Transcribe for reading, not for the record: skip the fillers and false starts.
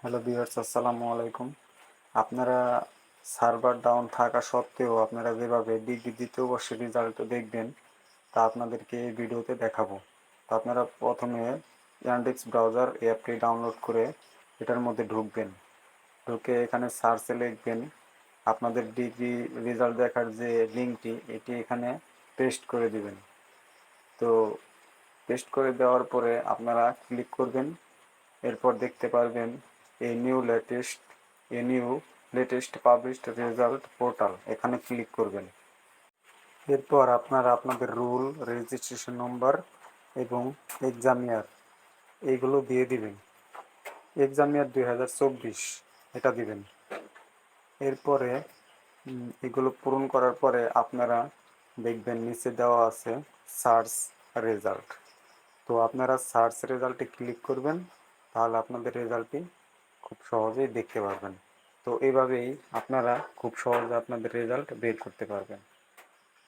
Hello viewers, আসসালামু আলাইকুম। আপনারা সার্ভার ডাউন থাকা সত্ত্বেও আপনারা যেভাবে ডিগ্রি দ্বিতীয় বর্ষের রেজাল্ট দেখবেন তা আপনাদেরকে এই ভিডিওতে দেখাবো। তো আপনারা প্রথমে ইয়ান্ডেক্স ব্রাউজার অ্যাপটি ডাউনলোড করে এটার মধ্যে ঢুকবেন। ঢুকে এখানে সার্চে লিখবেন আপনাদের ডিগ্রি রেজাল্ট দেখার যে লিঙ্কটি এটি এখানে পেস্ট করে দিবেন। তো পেস্ট করে দেওয়ার পরে আপনারা ক্লিক করবেন। এরপর দেখতে পারবেন a new latest published result portal, এখানে ক্লিক করবেন। এরপর আপনারা আপনাদের রোল, রেজিস্ট্রেশন নম্বর এবং এক্সাম ইয়ার এইগুলো দিয়ে দিবেন। এক্সাম ইয়ার 2024 এটা দিবেন। এরপরে এগুলো পূরণ করার পরে আপনারা দেখবেন নিচে দেওয়া আছে সার্চ রেজাল্ট। তো আপনারা সার্চ রেজাল্টে ক্লিক করবেন, তাহলে আপনাদের রেজাল্টটি খুব সহজেই দেখতে পারবেন। তো এইভাবেই আপনারা খুব সহজে আপনাদের রেজাল্ট বের করতে পারবেন।